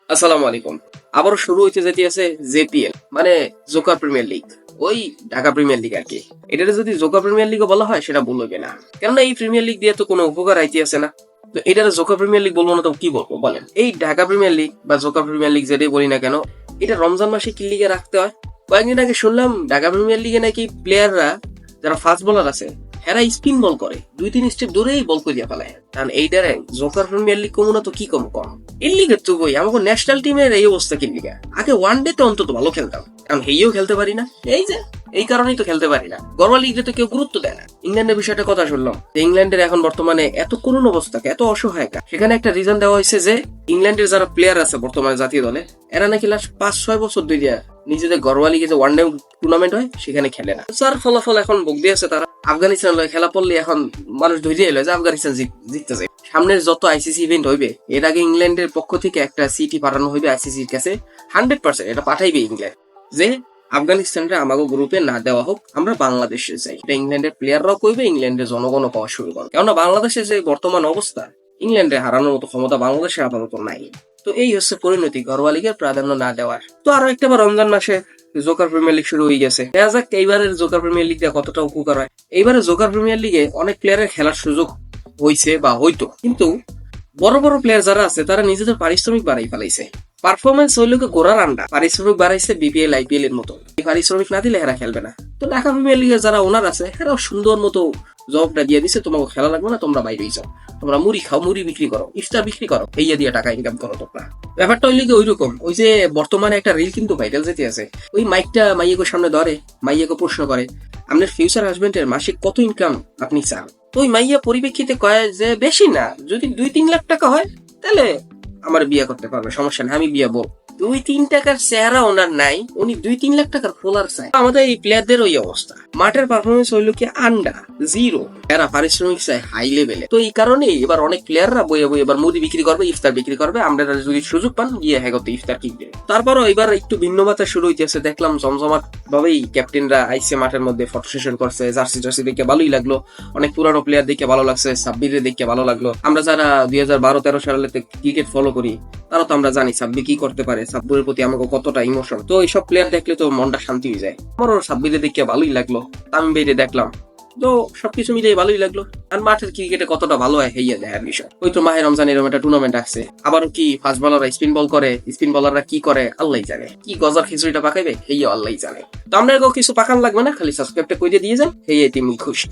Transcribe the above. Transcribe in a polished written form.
আসসালামু আলাইকুম। আবারও শুরু হইতে যেতেছে জেপিএল, মানে জোকার প্রিমিয়ার লিগ। ওই ঢাকা প্রিমিয়ার লিগ আর কি। এটাতে যদি জোকার প্রিমিয়ার লিগও বলা হয় সেটা ভুল হবে না, কেননা এই প্রিমিয়ার লিগ দিয়ে তো কোনো উপকার আইতে আছে না। তো এটাতে জোকার প্রিমিয়ার লিগ বলবো না তো কি বলবো বলেন? এই ঢাকা প্রিমিয়ার লিগ বা জোকার প্রিমিয়ার লিগ যেটাই বলি না কেন, এটা রমজান মাসে কি লিগে রাখতে হয়। কয়েকদিন আগে শুনলাম ঢাকা প্রিমিয়ার লিগে নাকি প্লেয়াররা যারা ফাস্ট বোলার আছে হেরা স্পিন বল করে 2-3 স্টেপ দূরেই বল করিয়া ফেলায়। কারণ এইটারে জোকার প্রিমিয়ার লিগ কমু না তো কি কম এই লিগের তো বই আমাকে ন্যাশনাল টিমের এই অবস্থা কি লিগা। আগে ওয়ান ডে তো অন্তত ভালো খেলতাম, কারণ হেইও খেলতে পারি না। এই কারণেই তো খেলতে পারি না। ঘরোয়া লিগে তো কেউ গুরুত্ব দেয় না। ইংল্যান্ডের বিষয়টা কথা শুনলাম যে ইংল্যান্ডের এখন বর্তমানে এত করুণ অবস্থা, এত অসহায়। সেখানে একটা রিজন দেওয়া হয়েছে যে ইংল্যান্ডের যারা প্লেয়ার আছে বর্তমানে জাতীয় দলে, এরা নাকি লাস্ট 5-6 বছর ধরে নিজেদের ঘরোয়া লিগে যে ওয়ান ডে টুর্নামেন্ট হয় সেখানে খেলে না। যার ফলাফল এখন ভোগ দিয়েছে তারা। আফগানিস্তান লয় খেলা পড়লে এখন মানুষ ধৈর্য এলো যে আফগানিস্তান জিততে যায়। সামনের যত আইসিসি ইভেন্ট হইবে এর আগে ইংল্যান্ডের পক্ষ থেকে একটা সিটি পাঠানো হইবে আইসিসির কাছে। 100% এটা পাঠাইবে ইংল্যান্ড যে আফগানিস্তানটা আমাকে গ্রুপে না দেওয়া হোক, আমরা বাংলাদেশে চাই। এটা ইংল্যান্ডের প্লেয়াররাও কইবে, ইংল্যান্ডের জনগণও পাওয়া শুরু করে। কেননা বাংলাদেশে যে বর্তমান অবস্থা, ইংল্যান্ডে হারানোর মতো ক্ষমতা বাংলাদেশে আপাতত নাই। তো এই হচ্ছে পরিণতি ঘরোয়া লিগের প্রাধান্য না দেওয়ার। তো আরো একটা বার রমজান মাসে জোকার প্রিমিয়ার লিগ শুরু হয়ে গেছে। দেখা যাক এইবারের জোকার প্রিমিয়ার লিগটা কতটা উপকার হয়। এইবারে জোকার প্রিমিয়ার লিগে অনেক প্লেয়ারের খেলার সুযোগ হইছে বা হইতো, কিন্তু বড় বড় প্লেয়ার যারা আছে তারা নিজেদের পারিশ্রমিক বাড়াই ফেলাইছে। পারফরমেন্স হইল গোড়ার আন্ডা, পারিশ্রমিক বাড়াইছে বিপিএল আইপিএল এর মতো। এই পারিশ্রমিক না দিলে এরা খেলবে না। তো ঢাকা প্রিমিয়ার লিগের যারা ওনার আছে এরাও সুন্দর মতো জবটা দিয়ে দিছে, তোমাকে খেলা লাগবে না, তোমরা বাইরে যাও, তোমরা মুড়ি খাও, মুড়ি বিক্রি করো, ইফতার বিক্রি করো, এই দিয়ে টাকা ইনকাম করো তোমরা। ব্যাপারটা ওই লিগে ওইরকম। ওই যে বর্তমানে একটা রিল কিন্তু ভাইরাল যেতে আছে, ওই মাইকটা মাইয়েকে সামনে ধরে, মাইয়েকে প্রশ্ন করে আপনার ফিউচার হাজবেন্ডের মাসিক কত ইনকাম আপনি চান। তো ওই মাইয়া পরিপ্রেক্ষিতে কয় যে বেশি না, যদি 2-3 লাখ টাকা হয় তাহলে আমার বিয়ে করতে পারবে, সমস্যা নেই, আমি বিয়ে বল। 2-3 টাকার চেহারা ওনার নাই, উনি 2-3 লাখ টাকার ফলোয়ার চাই। আমাদের এই প্লেয়ারদের ওই অবস্থা, মাঠের পারফরমেন্স হইলো কি আন্ডা, জিরো। এরা পারিশ্রমিক চাই হাই লেভেলে। তো এই কারণেই এবার অনেক প্লেয়াররা বইয়ে এবার মুদি বিক্রি করবে, ইফতার বিক্রি করবে। আমরা যদি সুযোগ পান গিয়ে হ্যাগতে ইফতার কিনবে। তারপরও এবার একটু ভিন্ন মাত্রা শুরু হইতেছে। দেখলাম জমজমাট ভাবেই ক্যাপ্টেনরা আইসে মাঠের মধ্যে ফটো সেশন করছে। জার্সি জার্সি দেখে ভালোই লাগলো। অনেক পুরানো প্লেয়ার দেখে ভালো লাগছে, সাব্বিরে দেখে ভালো লাগলো। আমরা যারা 2012-13 সালে ক্রিকেট ফলো করি তারা তো আমরা জানি সাব্বির কি করতে পারে, সাব্বিরের প্রতি আমাকে কতটা ইমোশন। তো এইসব প্লেয়ার দেখলে তো মনটা শান্তি হয়ে যায়। আমারও সাব্বিরে দেখে ভালোই লাগলো, তামিম ভাইরে দেখলাম, তো সবকিছু মিলিয়ে ভালোই লাগলো। আর মাঠের ক্রিকেটে কতটা ভালো হয় হইয়া দেখার বিষয়। ওই তো মাহে রমজান এরকম একটা টুর্নামেন্ট আসছে, আবারও কি ফাস্ট বলাররা স্পিন বল করে, স্পিন বলাররা কি করে আল্লাহ জানে, কি গজার খিচুড়িটা পাকাইবে হইয়া আল্লাহ জানে। তো আমরা কিছু পাকান লাগবে না, খালি সাবস্ক্রাইবটা কইরে দিয়ে যান, হইয়া তুমি খুশি।